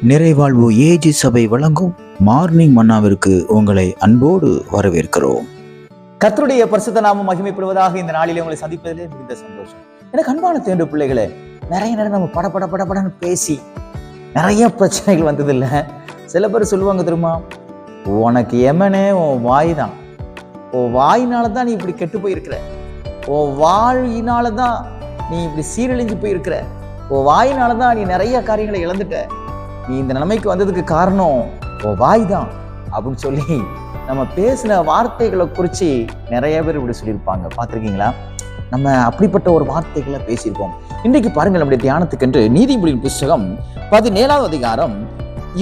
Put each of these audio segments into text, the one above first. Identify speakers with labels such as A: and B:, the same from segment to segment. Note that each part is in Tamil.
A: நிறைவாழ்வு ஏஜி சபை வழங்கும் மார்னிங் மன்னாவிற்கு உங்களை அன்போடு வரவேற்கிறோம்.
B: கர்த்தருடைய பரிசுத்த நாமம் மகிமைப்படுவதாக. இந்த நாளிலே உங்களை சந்திப்பதிலே மிகுந்த சந்தோஷம். எனக்கு அன்பான தேர்ந்து பிள்ளைகளே, நிறைய நேரம் நம்ம படன்னு பேசி நிறைய பிரச்சனைகள் வந்தது இல்லை. சில பேர் சொல்லுவாங்க தெரியுமா, உனக்கு எமனே உன் வாய் தான், உன் வாயினால தான் நீ இப்படி கெட்டு போயிருக்கிற, உன் வாயினால தான் நீ இப்படி சீரழிஞ்சு போயிருக்கிற, உன் வாயினால தான் நீ நிறைய காரியங்களை இழந்துட்ட, நீ இந்த நிலைமைக்கு வந்ததுக்கு காரணம் உன் வாய் தான் அப்படின்னு சொல்லி நம்ம பேசின வார்த்தைகளை குறித்து நிறைய பேர் இப்படி சொல்லியிருப்பாங்க. பார்த்துருக்கீங்களா? நம்ம அப்படிப்பட்ட ஒரு வார்த்தைகளை பேசியிருப்போம். இன்றைக்கு பாருங்கள், நம்முடைய தியானத்துக்கென்று நீதிமொழியின் புஸ்தகம் 17வது அதிகாரம்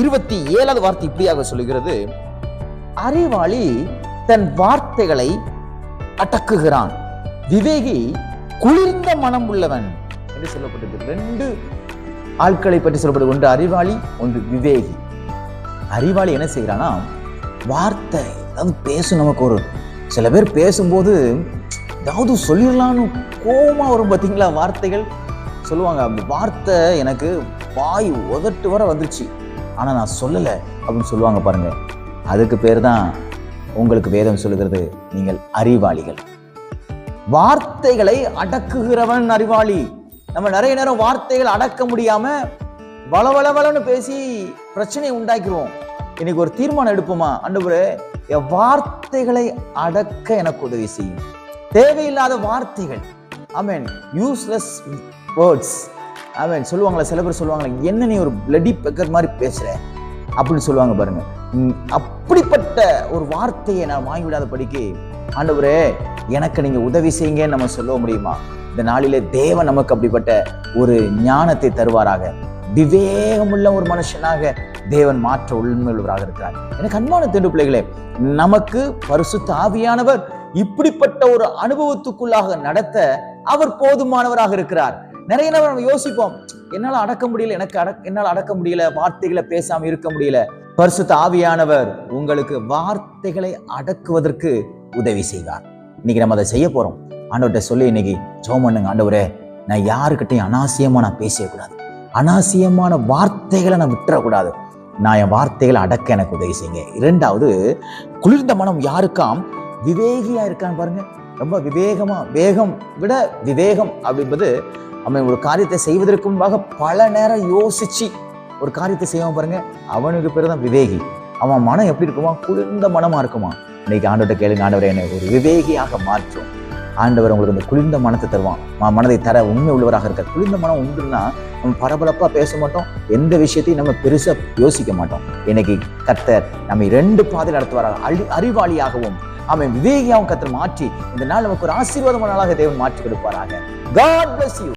B: 27வது வார்த்தை இப்படியாக சொல்லுகிறது, அறிவாளி தன் வார்த்தைகளை அடக்குகிறான், விவேகி குளிர்ந்த மனம் உள்ளவன் என்று சொல்லப்பட்டது. ரெண்டு ஆட்களை பற்றி சொல்லப்படுது, ஒன்று அறிவாளி, ஒன்று விவேகி. அறிவாளி என்ன செய்யறானா, வார்த்தை அதாவது பேசும். நமக்கு ஒரு சில பேர் பேசும்போது ஏதாவது சொல்லிடலான்னு கோபமா வரும் பார்த்தீங்களா, வார்த்தைகள் சொல்லுவாங்க. அந்த வார்த்தை எனக்கு வாய் உதட்டு வர வந்துருச்சு, ஆனா நான் சொல்லலை அப்படின்னு சொல்லுவாங்க பாருங்க. அதுக்கு பேர் தான் உங்களுக்கு வேதம் சொல்லுகிறது, நீங்கள் அறிவாளிகள். வார்த்தைகளை அடக்குகிறவன் அறிவாளி. நம்ம நிறைய நேரம் வார்த்தைகள் அடக்க முடியாம வளவளவளன்னு பேசி பிரச்சனையை உண்டாக்கிடுவோம். இன்னைக்கு ஒரு தீர்மானம் எடுப்போமா, ஆண்டவரே என் வார்த்தைகளை அடக்க எனக்கு உதவி செய்யும். தேவையில்லாத வார்த்தைகள், ஆமென், யூஸ்லெஸ் வேர்ட்ஸ், ஆமென். சொல்லுவாங்களா, சில பேர் சொல்லுவாங்களா, என்ன நீ ஒரு பிளடி பெக்கர் மாதிரி பேசுற அப்படின்னு சொல்லுவாங்க பாருங்க. அப்படிப்பட்ட ஒரு வார்த்தையை நான் வாங்கிவிடாத படிக்கு, ஆண்டவரே எனக்கு நீங்க உதவி செய்யுங்கன்னு நம்ம சொல்ல முடியுமா? இந்த நாளிலே தேவன் நமக்கு அப்படிப்பட்ட ஒரு ஞானத்தை தருவாராக. விவேகமுள்ள ஒரு மனுஷனாக தேவன் மாற்ற உண்மையுள்ளவராக இருக்கிறார். எனக்கு அன்பான தேர்வு பிள்ளைகளே, நமக்கு பரிசுத்த ஆவியானவர் இப்படிப்பட்ட ஒரு அனுபவத்துக்குள்ளாக நடத்த அவர் போதுமானவராக இருக்கிறார். நிறைய நேரம் நம்ம யோசிப்போம், என்னால அடக்க முடியல, என்னால் அடக்க முடியல, வார்த்தைகளை பேசாம இருக்க முடியல. பரிசுத்த ஆவியானவர் உங்களுக்கு வார்த்தைகளை அடக்குவதற்கு உதவி செய்வார். இன்னைக்கு நம்ம அதை செய்ய போறோம். ஆண்டவர்கிட்ட சொல்லி இன்னைக்கு ஜெபம் பண்ணுங்க, ஆண்டவரே நான் யாருக்கிட்டையும் அனாவசியமா நான் பேசக்கூடாது, அனாவசியமான வார்த்தைகளை நான் விட்டுறக்கூடாது, நான் என் வார்த்தைகளை அடக்க எனக்கு உதவி செய்யுங்க. இரண்டாவது, குளிர்ந்த மனம் யாருக்காம், விவேகியா இருக்கான்னு பாருங்க. ரொம்ப விவேகமா, வேகம் விட விவேகம் அப்படின்பது அவன் ஒரு காரியத்தை செய்வதற்கு முன்பாக பல நேரம் யோசிச்சு ஒரு காரியத்தை செய்வான் பாருங்க, அவனுக்கு பேர் தான் விவேகி. அவன் மனம் எப்படி இருக்குமா, குளிர்ந்த மனமா இருக்குமா. இன்னைக்கு ஆண்டவர்கிட்ட கேளுங்க, ஆண்டவரை என்னை ஒரு விவேகியாக மாற்றும். ஆண்டவர் உங்களுக்கு இந்த குளிர்ந்த மனத்தை தருவான். மனதை தர உண்மை உள்ளவராக இருக்க. குளிர்ந்த மனம் உண்டுன்னா நம்ம பரபரப்பா பேச மாட்டோம், எந்த விஷயத்தையும் நம்ம பெருசா யோசிக்க மாட்டோம். இன்னைக்கு கர்த்தர் நம்ம 2 பாதையில் நடத்துவாராக. அறிவாளியாகவும் அவன் விவேகியாகவும் கர்த்தர் மாற்றி இந்த நாள் நமக்கு ஒரு ஆசீர்வாதமான நாளாக தேவன் மாற்றி கொடுப்பாராக. God bless you.